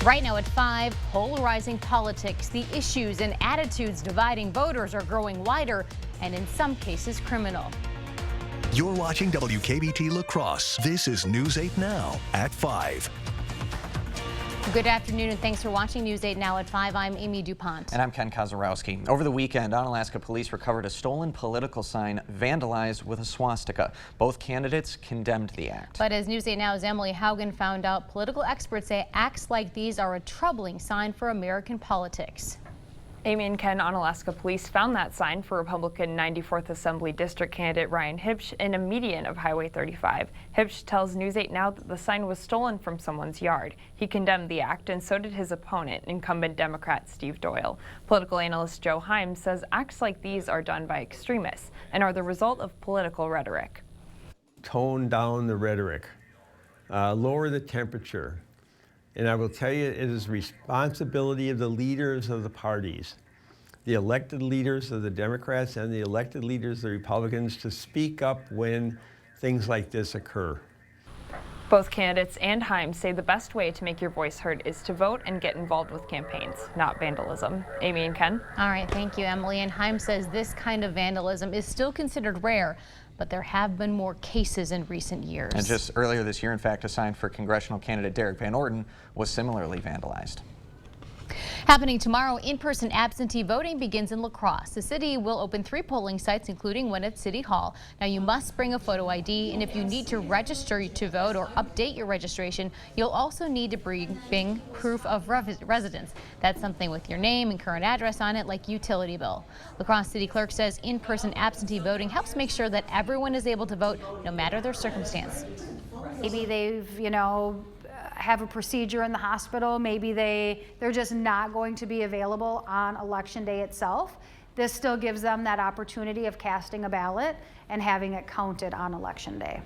Right now at 5, polarizing politics. The issues and attitudes dividing voters are growing wider and in some cases criminal. You're watching WKBT La Crosse. This is News 8 Now at 5. Good afternoon and thanks for watching News 8 Now at 5. I'm Amy DuPont. And I'm Ken Kozarowski. Over the weekend, Onalaska police recovered a stolen political sign vandalized with a swastika. Both candidates condemned the act. But as News 8 Now's Emily Haugen found out, political experts say acts like these are a troubling sign for American politics. Amy and Ken, Onalaska police found that sign for Republican 94th Assembly District candidate Ryan Hipsch in a median of Highway 35. Hipsch tells News 8 Now that the sign was stolen from someone's yard. He condemned the act, and so did his opponent, incumbent Democrat Steve Doyle. Political analyst Joe Himes says acts like these are done by extremists and are the result of political rhetoric. Tone down the rhetoric, lower the temperature. And I will tell you, it is responsibility of the leaders of the parties, the elected leaders of the Democrats and the elected leaders of the Republicans, to speak up when things like this occur. Both candidates and Himes say the best way to make your voice heard is to vote and get involved with campaigns, not vandalism. Amy and Ken. All right, thank you, Emily. And Himes says this kind of vandalism is still considered rare, but there have been more cases in recent years. And just earlier this year, in fact, a sign for congressional candidate Derek Van Orden was similarly vandalized. Happening tomorrow, in-person absentee voting begins in La Crosse. The city will open 3 polling sites, including one at City Hall. Now, you must bring a photo ID, and if you need to register to vote or update your registration, you'll also need to bring proof of residence. That's something with your name and current address on it, like utility bill. La Crosse City Clerk says in-person absentee voting helps make sure that everyone is able to vote, no matter their circumstance. Maybe they've, have a procedure in the hospital. Maybe they're just not going to be available on election day itself. This still gives them that opportunity of casting a ballot and having it counted on election day.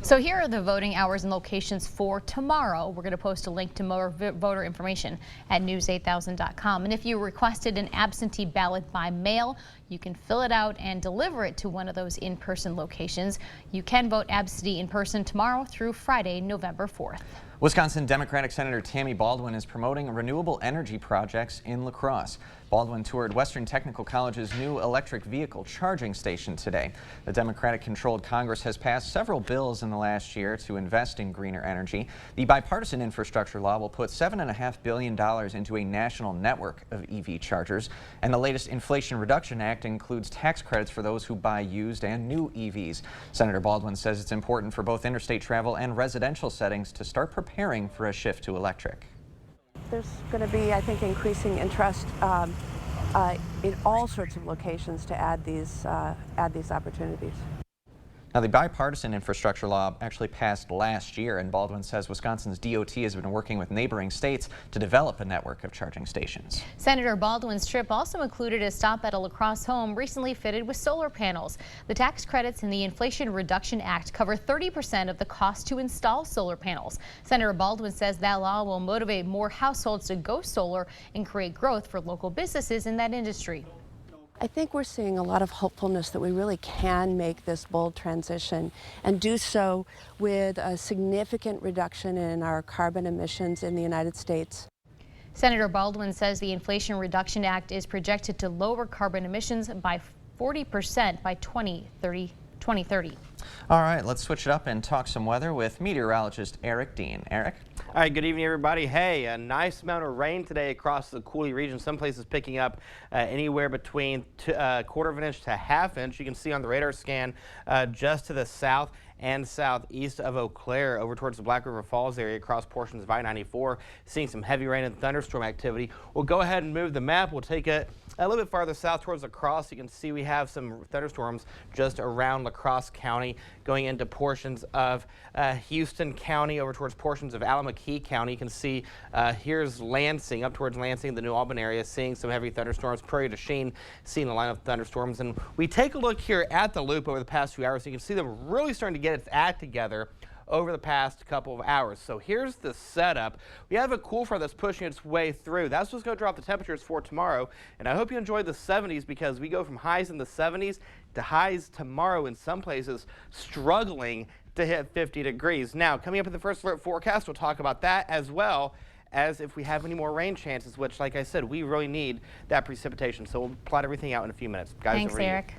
So here are the voting hours and locations for tomorrow. We're going to post a link to more voter information at news8000.com. And if you requested an absentee ballot by mail, you can fill it out and deliver it to one of those in-person locations. You can vote absentee in person tomorrow through Friday, November 4th. Wisconsin Democratic Senator Tammy Baldwin is promoting renewable energy projects in La Crosse. Baldwin toured Western Technical College's new electric vehicle charging station today. The Democratic-controlled Congress has passed several bills in the last year to invest in greener energy. The bipartisan infrastructure law will put $7.5 billion into a national network of EV chargers. And the latest Inflation Reduction Act includes tax credits for those who buy used and new EVs. Senator Baldwin says it's important for both interstate travel and residential settings to start preparing for a shift to electric. There's going to be, I think, increasing interest in all sorts of locations to add these opportunities. Now, the bipartisan infrastructure law actually passed last year, and Baldwin says Wisconsin's DOT has been working with neighboring states to develop a network of charging stations. Senator Baldwin's trip also included a stop at a La Crosse home recently fitted with solar panels. The tax credits in the Inflation Reduction Act cover 30% of the cost to install solar panels. Senator Baldwin says that law will motivate more households to go solar and create growth for local businesses in that industry. I think we're seeing a lot of hopefulness that we really can make this bold transition and do so with a significant reduction in our carbon emissions in the United States. Senator Baldwin says the Inflation Reduction Act is projected to lower carbon emissions by 40% by 2030. All right, let's switch it up and talk some weather with meteorologist Eric Dean. Eric? All right, good evening, everybody. Hey, a nice amount of rain today across the Coulee region. Some places picking up anywhere between a quarter of an inch to half inch. You can see on the radar scan just to the south and southeast of Eau Claire over towards the Black River Falls area across portions of I-94, seeing some heavy rain and thunderstorm activity. We'll go ahead and move the map. We'll take it a little bit farther south towards La Crosse. You can see we have some thunderstorms just around La Crosse County going into portions of Houston County over towards portions of Alameda County. You can see here's Lansing, up towards Lansing, the New Albany area, seeing some heavy thunderstorms. Prairie du Chien seeing a line of thunderstorms. And we take a look here at the loop over the past few hours. You can see them really starting to get its act together over the past couple of hours. So here's the setup. We have a cool front that's pushing its way through. That's what's going to drop the temperatures for tomorrow. And I hope you enjoy the 70s, because we go from highs in the 70s to highs tomorrow in some places struggling to hit 50 degrees. Now, coming up in the First Alert forecast, we'll talk about that as well as if we have any more rain chances, which, like I said, we really need that precipitation. So we'll plot everything out in a few minutes. Guys, Thanks, over to you. Eric.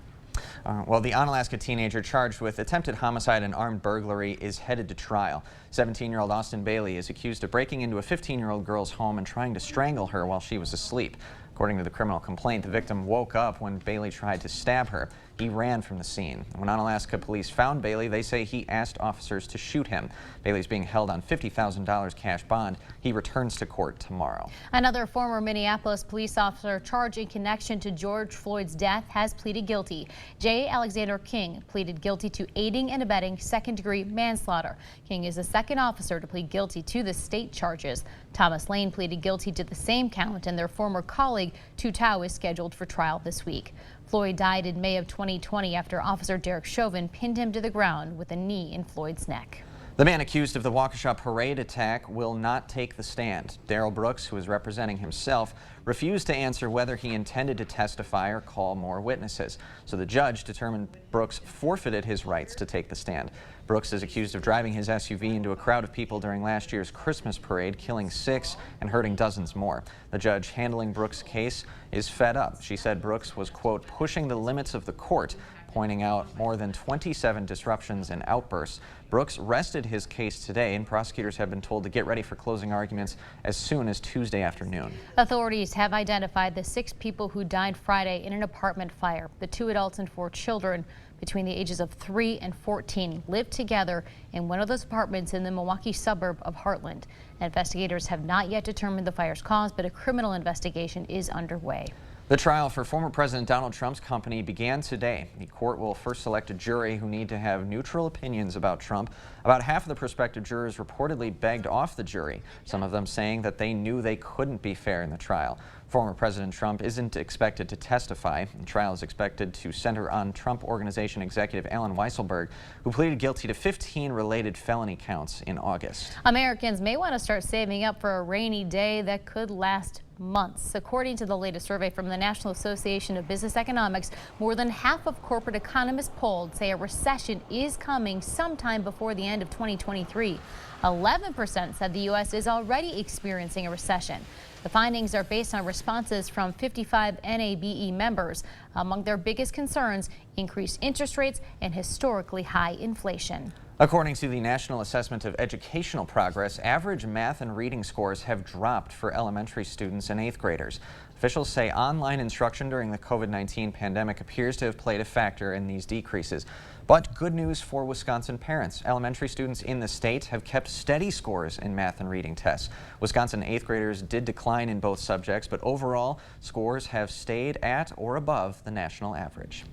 Well, the Onalaska teenager charged with attempted homicide and armed burglary is headed to trial. 17-year-old Austin Bailey is accused of breaking into a 15-year-old girl's home and trying to strangle her while she was asleep. According to the criminal complaint, the victim woke up when Bailey tried to stab her. He ran from the scene. When Onalaska police found Bailey, they say he asked officers to shoot him. Bailey's being held on $50,000 cash bond. He returns to court tomorrow. Another former Minneapolis police officer charged in connection to George Floyd's death has pleaded guilty. J. Alexander King pleaded guilty to aiding and abetting second-degree manslaughter. King is the second officer to plead guilty to the state charges. Thomas Lane pleaded guilty to the same count, and their former colleague Tu Tao is scheduled for trial this week. Floyd died in May of 2020 after Officer Derek Chauvin pinned him to the ground with a knee in Floyd's neck. The man accused of the Waukesha parade attack will not take the stand. Darrell Brooks, who is representing himself, refused to answer whether he intended to testify or call more witnesses. So the judge determined Brooks forfeited his rights to take the stand. Brooks is accused of driving his SUV into a crowd of people during last year's Christmas parade, killing 6 and hurting dozens more. The judge handling Brooks' case is fed up. She said Brooks was, quote, pushing the limits of the court, pointing out more than 27 disruptions and outbursts. Brooks rested his case today, and prosecutors have been told to get ready for closing arguments as soon as Tuesday afternoon. Authorities have identified the 6 people who died Friday in an apartment fire. The 2 adults and 4 children between the ages of 3 and 14 lived together in one of those apartments in the Milwaukee suburb of Heartland. Investigators have not yet determined the fire's cause, but a criminal investigation is underway. The trial for former President Donald Trump's company began today. The court will first select a jury who need to have neutral opinions about Trump. About half of the prospective jurors reportedly begged off the jury, some of them saying that they knew they couldn't be fair in the trial. Former President Trump isn't expected to testify. The trial is expected to center on Trump Organization executive Allen Weisselberg, who pleaded guilty to 15 related felony counts in August. Americans may want to start saving up for a rainy day that could last months. According to the latest survey from the National Association of Business Economics, more than half of corporate economists polled say a recession is coming sometime before the end of 2023. 11% said the U.S. is already experiencing a recession. The findings are based on responses from 55 NABE members. Among their biggest concerns, increased interest rates and historically high inflation. According to the National Assessment of Educational Progress, average math and reading scores have dropped for elementary students and 8th graders. Officials say online instruction during the COVID-19 pandemic appears to have played a factor in these decreases. But good news for Wisconsin parents. Elementary students in the state have kept steady scores in math and reading tests. Wisconsin 8th graders did decline in both subjects, but overall scores have stayed at or above the national average.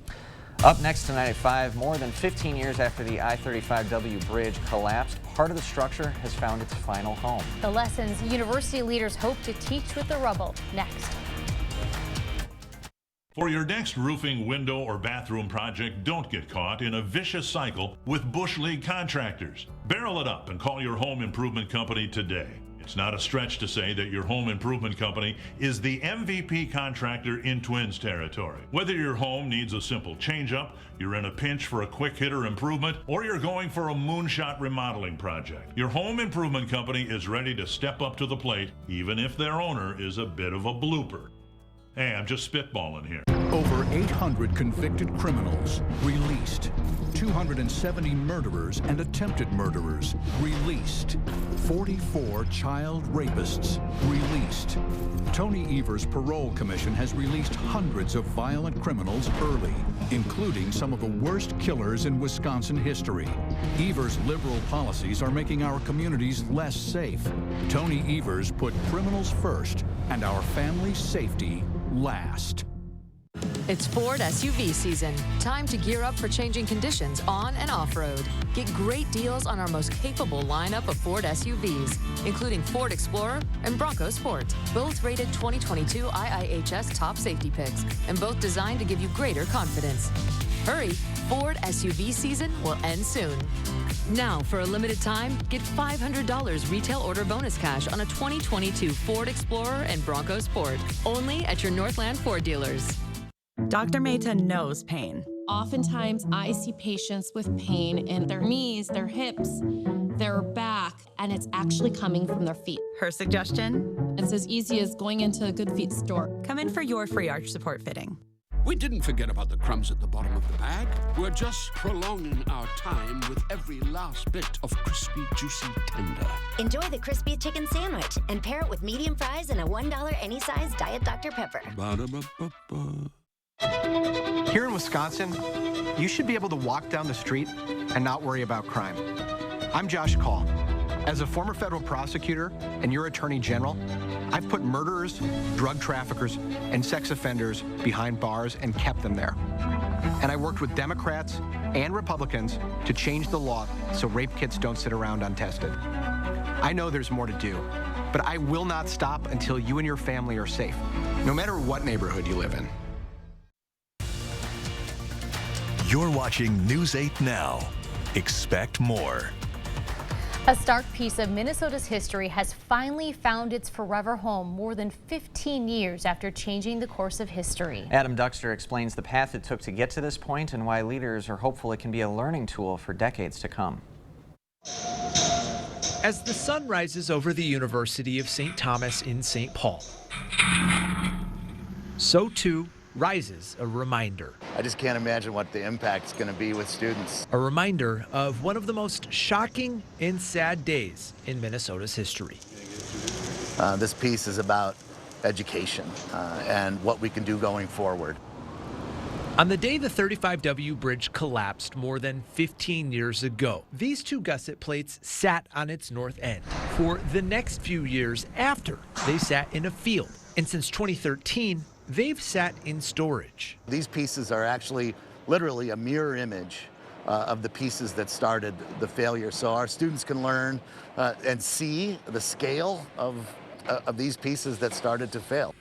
Up next tonight at 5, more than 15 years after the I-35W bridge collapsed, part of the structure has found its final home. The lessons university leaders hope to teach with the rubble. Next. For your next roofing, window, or bathroom project, don't get caught in a vicious cycle with Bush League contractors. Barrel it up and call your home improvement company today. It's not a stretch to say that your home improvement company is the MVP contractor in Twins territory. Whether your home needs a simple change-up, you're in a pinch for a quick hitter improvement, or you're going for a moonshot remodeling project, your home improvement company is ready to step up to the plate, even if their owner is a bit of a blooper. Hey, I'm just spitballing here. Over 800 convicted criminals released. 270 murderers and attempted murderers released. 44 child rapists released. Tony Evers' parole commission has released hundreds of violent criminals early, including some of the worst killers in Wisconsin history. Evers' liberal policies are making our communities less safe. Tony Evers put criminals first and our family's safety last. It's Ford SUV season. Time to gear up for changing conditions on and off-road. Get great deals on our most capable lineup of Ford SUVs, including Ford Explorer and Bronco Sport. Both rated 2022 IIHS top safety picks, and both designed to give you greater confidence. Hurry, Ford SUV season will end soon. Now, for a limited time, get $500 retail order bonus cash on a 2022 Ford Explorer and Bronco Sport, only at your Northland Ford dealers. Dr. Mehta knows pain. Oftentimes, I see patients with pain in their knees, their hips, their back, and it's actually coming from their feet. Her suggestion? It's as easy as going into a Good Feet store. Come in for your free arch support fitting. We didn't forget about the crumbs at the bottom of the bag. We're just prolonging our time with every last bit of crispy, juicy tender. Enjoy the crispy chicken sandwich and pair it with medium fries and a $1 any size Diet Dr. Pepper. Ba-da-ba-ba-ba. Here in Wisconsin, you should be able to walk down the street and not worry about crime. I'm Josh Call. As a former federal prosecutor and your attorney general, I've put murderers, drug traffickers, and sex offenders behind bars and kept them there. And I worked with Democrats and Republicans to change the law so rape kits don't sit around untested. I know there's more to do, but I will not stop until you and your family are safe, no matter what neighborhood you live in. You're watching News 8 Now. Expect more. A stark piece of Minnesota's history has finally found its forever home more than 15 years after changing the course of history. Adam Duxter explains the path it took to get to this point and why leaders are hopeful it can be a learning tool for decades to come. As the sun rises over the University of St. Thomas in St. Paul, so too rises a reminder. I just can't imagine what the impact's going to be with students. A reminder of one of the most shocking and sad days in Minnesota's history. This piece is about education and what we can do going forward. On the day the 35W bridge collapsed more than 15 years ago, these two gusset plates sat on its north end. For the next few years after, they sat in a field. And since 2013, they've sat in storage. These pieces are actually literally a mirror image of the pieces that started the failure. So our students can learn and see the scale of these pieces that started to fail.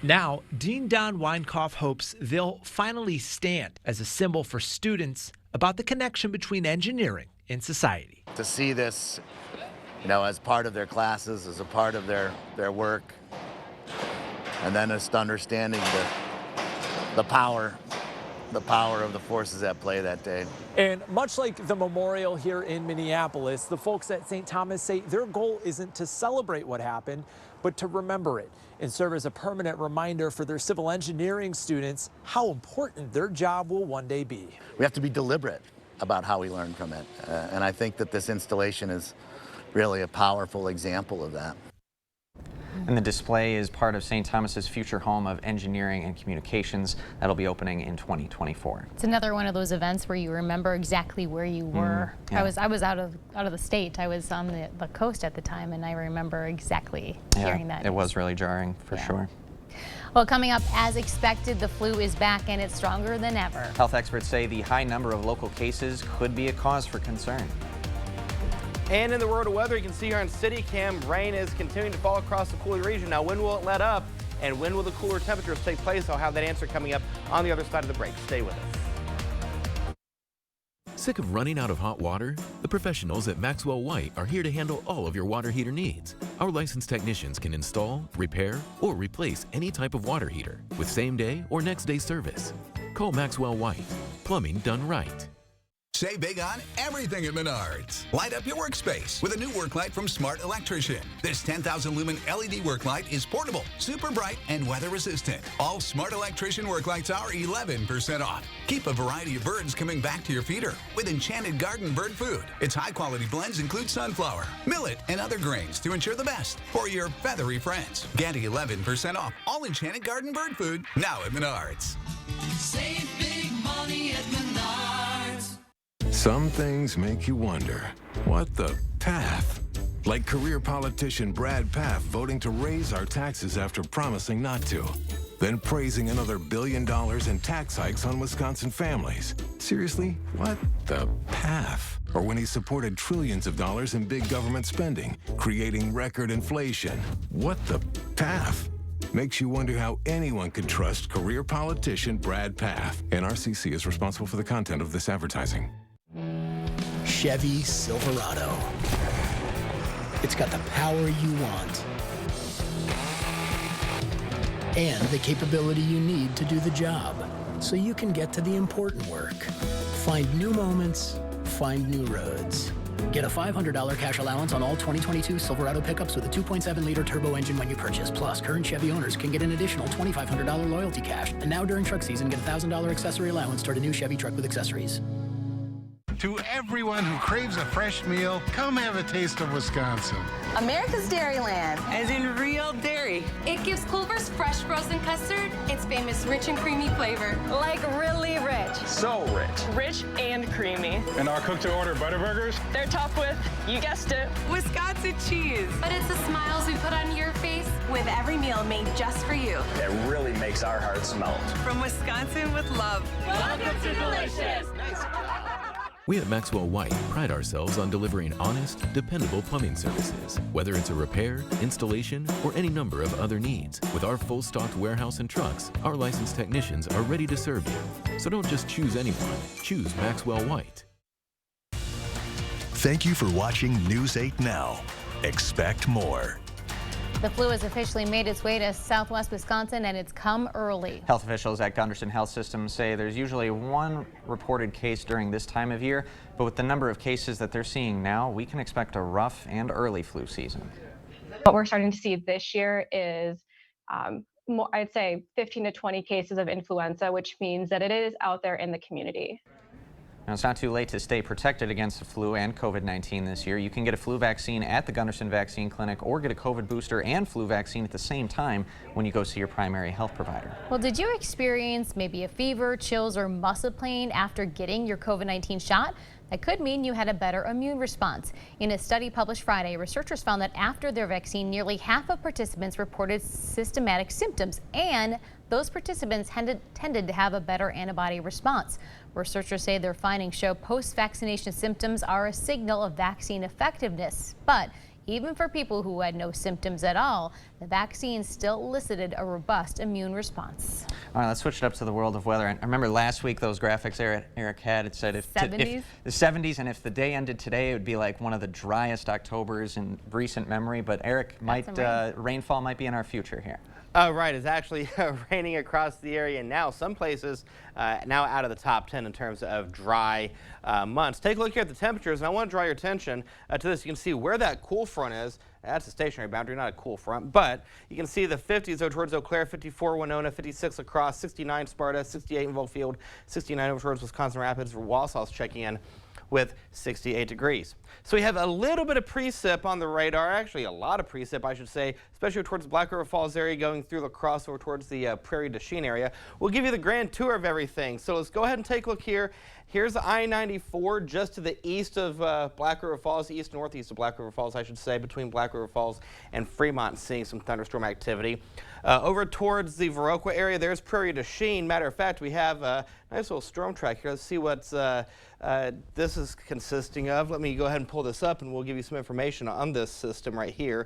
Now, Dean Don Weinkauf hopes they'll finally stand as a symbol for students about the connection between engineering and society. To see this, as part of their classes, as a part of their work, and then just understanding the power of the forces at play that day. And much like the memorial here in Minneapolis, the folks at St. Thomas say their goal isn't to celebrate what happened, but to remember it and serve as a permanent reminder for their civil engineering students how important their job will one day be. We have to be deliberate about how we learn from it. And I think that this installation is really a powerful example of that. And the display is part of St. Thomas's future home of engineering and communications that'll be opening in 2024. It's another one of those events where you remember exactly where you were. Yeah. I was out of the state. I was on the coast at the time, and I remember exactly hearing that. It was really jarring for sure. Well, coming up, as expected, the flu is back and it's stronger than ever. Health experts say the high number of local cases could be a cause for concern. And in the world of weather, you can see here on CityCam, rain is continuing to fall across the Coulee region. Now, when will it let up? And when will the cooler temperatures take place? I'll have that answer coming up on the other side of the break. Stay with us. Sick of running out of hot water? The professionals at Maxwell White are here to handle all of your water heater needs. Our licensed technicians can install, repair, or replace any type of water heater with same-day or next-day service. Call Maxwell White. Plumbing done right. Save big on everything at Menards. Light up your workspace with a new work light from Smart Electrician. This 10,000 lumen LED work light is portable, super bright, and weather resistant. All Smart Electrician work lights are 11% off. Keep a variety of birds coming back to your feeder with Enchanted Garden bird food. Its high-quality blends include sunflower, millet, and other grains to ensure the best for your feathery friends. Get 11% off all Enchanted Garden bird food now at Menards. Save big money at Menards. Some things make you wonder, what the PATH? Like career politician Brad Pfaff voting to raise our taxes after promising not to. Then praising another $1 billion in tax hikes on Wisconsin families. Seriously, what the PATH? Or when he supported trillions of dollars in big government spending, creating record inflation. What the PATH? Makes you wonder how anyone could trust career politician Brad Pfaff. NRCC is responsible for the content of this advertising. Chevy Silverado. It's got the power you want and the capability you need to do the job so you can get to the important work. Find new moments, find new roads. Get a $500 cash allowance on all 2022 Silverado pickups with a 2.7-liter turbo engine when you purchase. Plus, current Chevy owners can get an additional $2,500 loyalty cash. And now during truck season, get a $1,000 accessory allowance toward a new Chevy truck with accessories. To everyone who craves a fresh meal, come have a taste of Wisconsin. America's Dairyland, as in real dairy. It gives Culver's fresh frozen custard its famous rich and creamy flavor. Like really rich. So rich. Rich and creamy. And our cook-to-order Butterburgers? They're topped with, you guessed it, Wisconsin cheese. But it's the smiles we put on your face with every meal made just for you. That really makes our hearts melt. From Wisconsin with love. Welcome to Delicious. We at Maxwell White pride ourselves on delivering honest, dependable plumbing services. Whether it's a repair, installation, or any number of other needs, with our full-stocked warehouse and trucks, our licensed technicians are ready to serve you. So don't just choose anyone, choose Maxwell White. Thank you for watching News 8 Now. Expect more. The flu has officially made its way to southwest Wisconsin, and it's come early. Health officials at Gunderson Health System say there's usually one reported case during this time of year, but with the number of cases that they're seeing now, we can expect a rough and early flu season. What we're starting to see this year is more, I'd say 15 to 20 cases of influenza, which means that it is out there in the community. Now, it's not too late to stay protected against the flu and COVID-19 this year. You can get a flu vaccine at the Gunderson Vaccine Clinic or get a COVID booster and flu vaccine at the same time when you go see your primary health provider. Well, did you experience maybe a fever, chills, or muscle pain after getting your COVID-19 shot? That could mean you had a better immune response. In a study published Friday, researchers found that after their vaccine, nearly half of participants reported systematic symptoms, and those participants tended to have a better antibody response. Researchers say their findings show post-vaccination symptoms are a signal of vaccine effectiveness. But even for people who had no symptoms at all, the vaccine still elicited a robust immune response. All right, let's switch it up to the world of weather. I remember last week those graphics Eric had, it said if the 70s, and if the day ended today, it would be like one of the driest Octobers in recent memory. But Eric, rainfall might be in our future here. Right, it's actually raining across the area now. Some places now out of the top 10 in terms of dry months. Take a look here at the temperatures, and I want to draw your attention to this. You can see where that cool front is. That's a stationary boundary, not a cool front, but you can see the 50s over towards Eau Claire, 54 Winona, 56 across, 69 Sparta, 68 in Villefield, 69 over towards Wisconsin Rapids. Wausau's checking in with 68 degrees. So we have a little bit of precip on the radar, actually a lot of precip, I should say, especially towards the Black River Falls area, going through La Crosse or towards the Prairie du Chien area. We'll give you the grand tour of everything. So let's go ahead and take a look here. Here's the I-94 just to the east of Black River Falls, east-northeast of Black River Falls, I should say, between Black River Falls and Fremont, seeing some thunderstorm activity. Over towards the Viroqua area, there's Prairie du Chien. Matter of fact, we have a nice little storm track here. Let's see what this is consisting of. Let me go ahead and pull this up, and we'll give you some information on this system right here.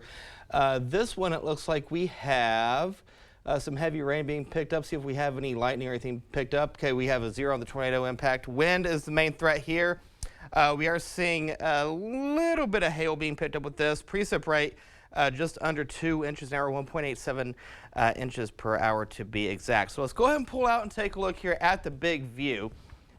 This one, it looks like we have some heavy rain being picked up. See if we have any lightning or anything picked up. Okay, we have a 0 on the tornado impact. Wind is the main threat here. We are seeing a little bit of hail being picked up with this. Precip rate just under 2 inches an hour, 1.87 inches per hour to be exact. So let's go ahead and pull out and take a look here at the big view.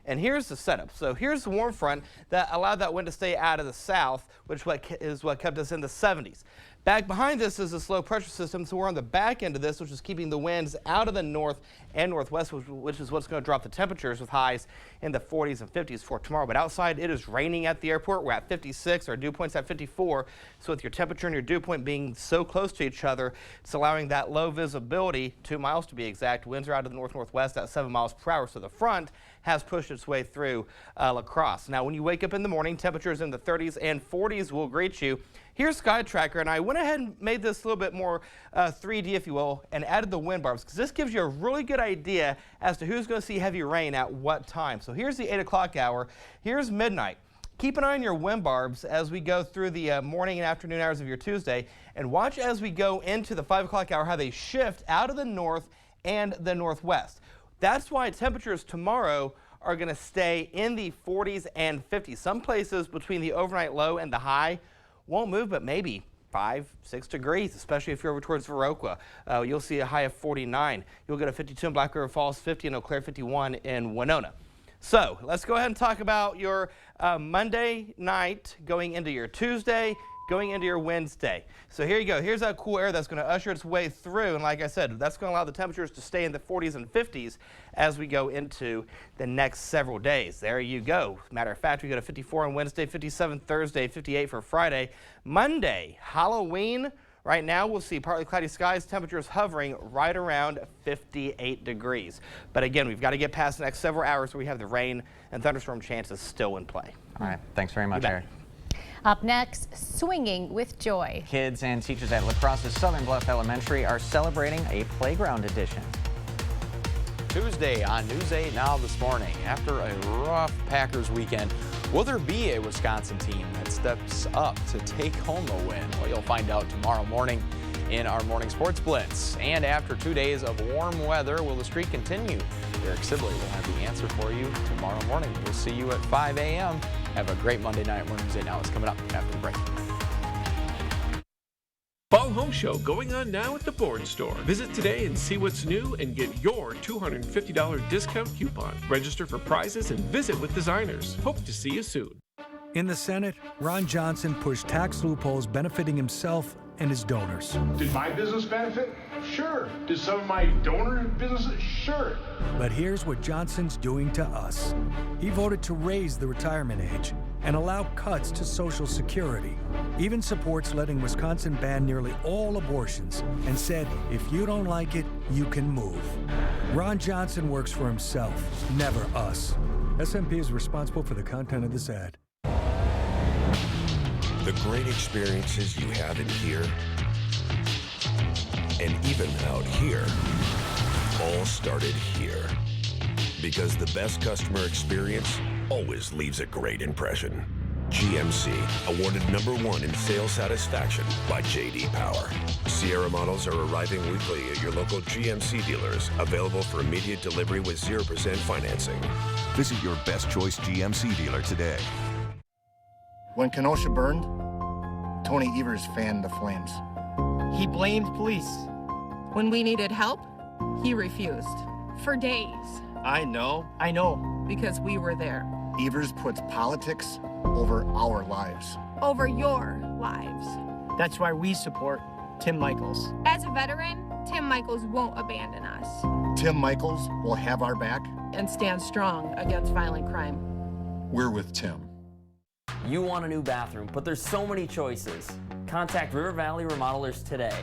And here's the setup. So here's the warm front that allowed that wind to stay out of the south, which is what kept us in the 70s. Back behind this is a low pressure system, so we're on the back end of this, which is keeping the winds out of the north and northwest, which is what's going to drop the temperatures with highs in the 40s and 50s for tomorrow. But outside, it is raining at the airport. We're at 56, our dew point's at 54. So with your temperature and your dew point being so close to each other, it's allowing that low visibility, 2 miles to be exact. Winds are out of the north-northwest at 7 miles per hour, so the front has pushed its way through La Crosse. Now, when you wake up in the morning, temperatures in the 30s and 40s will greet you. Here's Sky Tracker, and I went ahead and made this a little bit more 3D, if you will, and added the wind barbs, because this gives you a really good idea as to who's going to see heavy rain at what time. So here's the 8 o'clock hour. Here's midnight. Keep an eye on your wind barbs as we go through the morning and afternoon hours of your Tuesday, and watch as we go into the 5 o'clock hour how they shift out of the north and the northwest. That's why temperatures tomorrow are going to stay in the 40s and 50s. Some places between the overnight low and the high won't move, but maybe 5-6 degrees, especially if you're over towards Viroqua. You'll see a high of 49. You'll get a 52 in Black River Falls, 50 in Eau Claire, 51 in Winona. So let's go ahead and talk about your Monday night going into your Tuesday, going into your Wednesday. So here you go. Here's that cool air that's going to usher its way through. And like I said, that's going to allow the temperatures to stay in the 40s and 50s as we go into the next several days. There you go. Matter of fact, we go to 54 on Wednesday, 57 Thursday, 58 for Friday. Monday, Halloween. Right now, we'll see partly cloudy skies, temperatures hovering right around 58 degrees. But again, we've got to get past the next several hours where we have the rain and thunderstorm chances still in play. All right. Thanks very much, Eric. Up next, Swinging with Joy. Kids and teachers at La Crosse's Southern Bluff Elementary are celebrating a playground edition. Tuesday on News 8 Now this morning. After a rough Packers weekend, will there be a Wisconsin team that steps up to take home the win? Well, you'll find out tomorrow morning in our Morning Sports Blitz. And after 2 days of warm weather, will the streak continue? Eric Sibley will have the answer for you tomorrow morning. We'll see you at 5 a.m. Have a great Monday night. More News 8 Now is coming up after the break. Fall Home Show going on now at the Bourne Store. Visit today and see what's new and get your $250 discount coupon. Register for prizes and visit with designers. Hope to see you soon. In the Senate, Ron Johnson pushed tax loopholes benefiting himself and his donors. Did my business benefit? Sure. Did some of my donor businesses? Sure. But here's what Johnson's doing to us. He voted to raise the retirement age and allow cuts to Social Security. Even supports letting Wisconsin ban nearly all abortions and said, if you don't like it, you can move. Ron Johnson works for himself, never us. SMP is responsible for the content of this ad. The great experiences you have in here and even out here all started here. Because the best customer experience always leaves a great impression. GMC, awarded #1 in sales satisfaction by J.D. Power. Sierra models are arriving weekly at your local GMC dealers, available for immediate delivery with 0% financing. Visit your best choice GMC dealer today. When Kenosha burned, Tony Evers fanned the flames. He blamed police. When we needed help, he refused. For days. I know. Because we were there. Evers puts politics over our lives. Over your lives. That's why we support Tim Michaels. As a veteran, Tim Michaels won't abandon us. Tim Michaels will have our back. And stand strong against violent crime. We're with Tim. You want a new bathroom, but there's so many choices. Contact River Valley Remodelers today.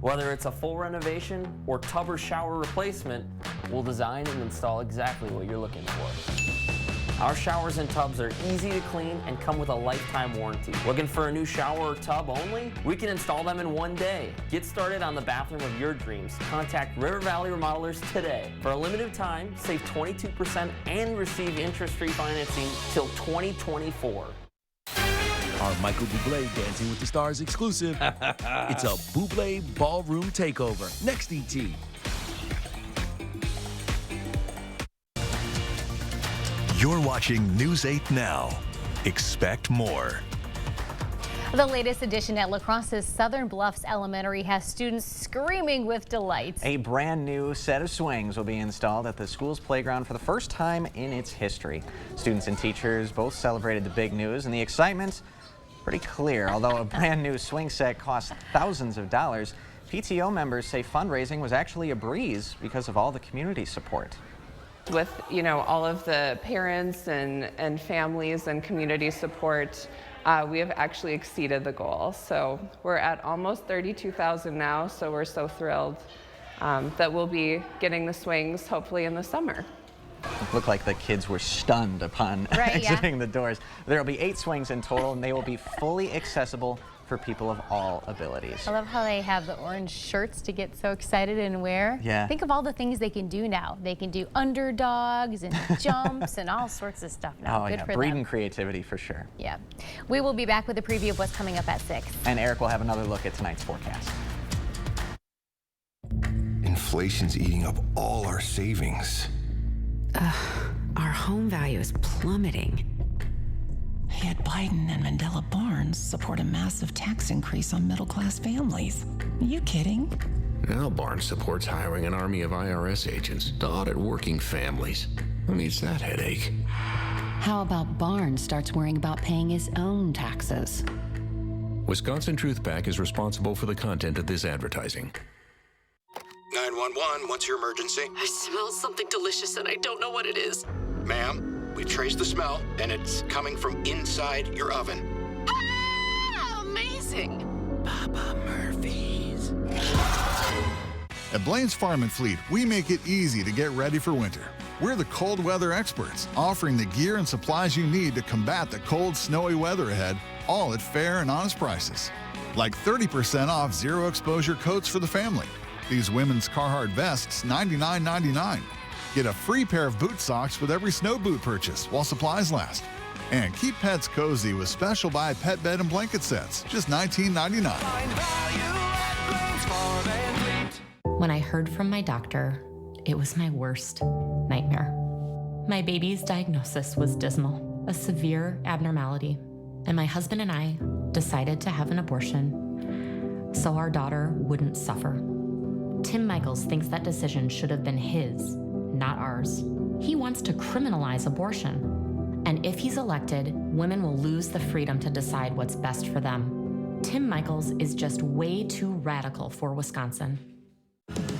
Whether it's a full renovation or tub or shower replacement, we'll design and install exactly what you're looking for. Our showers and tubs are easy to clean and come with a lifetime warranty. Looking for a new shower or tub only? We can install them in 1 day. Get started on the bathroom of your dreams. Contact River Valley Remodelers today. For a limited time, save 22% and receive interest-free financing till 2024. Our Michael Bublé Dancing with the Stars exclusive. It's a Bublé Ballroom Takeover. Next ET. You're watching News 8 Now. Expect more. The latest edition at La Crosse's Southern Bluffs Elementary has students screaming with delight. A brand new set of swings will be installed at the school's playground for the first time in its history. Students and teachers both celebrated the big news, and the excitement pretty clear. Although a brand new swing set costs thousands of dollars, PTO members say fundraising was actually a breeze because of all the community support. With, all of the parents and families and community support, we have actually exceeded the goal. So we're at almost 32,000 now, so we're so thrilled that we'll be getting the swings hopefully in the summer. It looked like the kids were stunned upon exiting the doors. There will be 8 swings in total, and they will be fully accessible for people of all abilities. I love how they have the orange shirts to get so excited and wear. Yeah. Think of all the things they can do now. They can do underdogs and jumps and all sorts of stuff now. Oh, Good yeah, for breeding them. creativity for sure. Yeah. We will be back with a preview of what's coming up at 6. And Eric will have another look at tonight's forecast. Inflation's eating up all our savings. Our home value is plummeting. Yet Biden and Mandela Barnes support a massive tax increase on middle-class families. Are you kidding? Now Barnes supports hiring an army of IRS agents to audit working families. Who needs that headache? How about Barnes starts worrying about paying his own taxes? Wisconsin Truth Pack is responsible for the content of this advertising. 911, what's your emergency? I smell something delicious and I don't know what it is. Ma'am, we've traced the smell and it's coming from inside your oven. Ah, amazing! Papa Murphy's. At Blaine's Farm and Fleet, we make it easy to get ready for winter. We're the cold weather experts, offering the gear and supplies you need to combat the cold, snowy weather ahead, all at fair and honest prices. Like 30% off zero exposure coats for the family. These women's Carhartt vests, $99.99. Get a free pair of boot socks with every snow boot purchase while supplies last. And keep pets cozy with special buy pet bed and blanket sets, just $19.99. When I heard from my doctor, it was my worst nightmare. My baby's diagnosis was dismal, a severe abnormality, and my husband and I decided to have an abortion so our daughter wouldn't suffer. Tim Michaels thinks that decision should have been his, not ours. He wants to criminalize abortion. And if he's elected, women will lose the freedom to decide what's best for them. Tim Michaels is just way too radical for Wisconsin.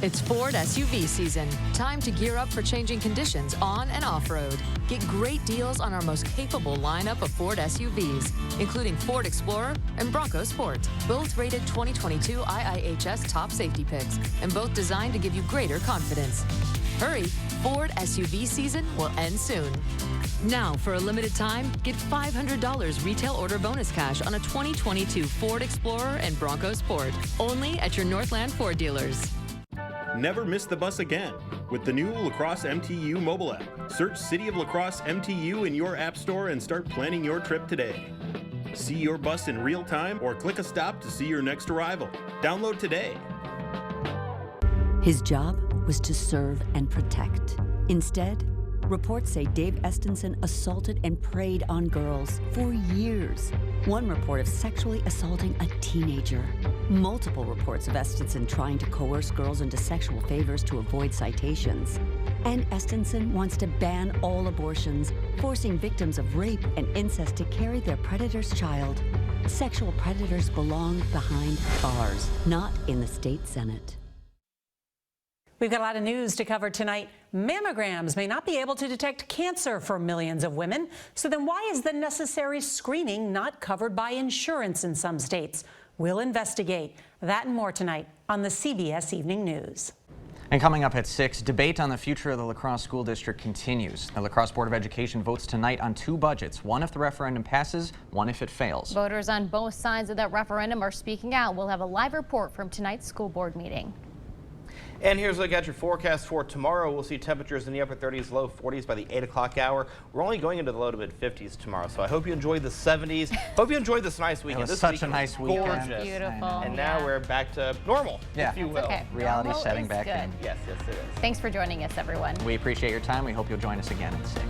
It's Ford SUV season. Time to gear up for changing conditions on and off-road. Get great deals on our most capable lineup of Ford SUVs, including Ford Explorer and Bronco Sport, both rated 2022 IIHS top safety picks, and both designed to give you greater confidence. Hurry, Ford SUV season will end soon. Now, for a limited time, get $500 retail order bonus cash on a 2022 Ford Explorer and Bronco Sport, only at your Northland Ford dealers. Never miss the bus again with the new La Crosse MTU mobile app. Search City of La Crosse MTU in your app store and start planning your trip today. See your bus in real time or click a stop to see your next arrival. Download today. His job was to serve and protect. Instead, reports say Dave Estenson assaulted and preyed on girls for years. One report of sexually assaulting a teenager. Multiple reports of Estenson trying to coerce girls into sexual favors to avoid citations. And Estenson wants to ban all abortions, forcing victims of rape and incest to carry their predator's child. Sexual predators belong behind bars, not in the state Senate. We've got a lot of news to cover tonight. Mammograms may not be able to detect cancer for millions of women. So then why is the necessary screening not covered by insurance in some states? We'll investigate that and more tonight on the CBS Evening News. And coming up at 6, debate on the future of the La Crosse School District continues. The La Crosse Board of Education votes tonight on 2 budgets, one if the referendum passes, one if it fails. Voters on both sides of that referendum are speaking out. We'll have a live report from tonight's school board meeting. And here's a look at your forecast for tomorrow. We'll see temperatures in the upper 30s, low 40s by the 8 o'clock hour. We're only going into the low to mid 50s tomorrow, so I hope you enjoyed the 70s. Hope you enjoyed this nice weekend. It was this such a nice weekend. Gorgeous. Beautiful. And now we're back to normal, if you will. Okay. Reality Normal setting is back good. in. Yes, it is. Thanks for joining us, everyone. We appreciate your time. We hope you'll join us again at 6.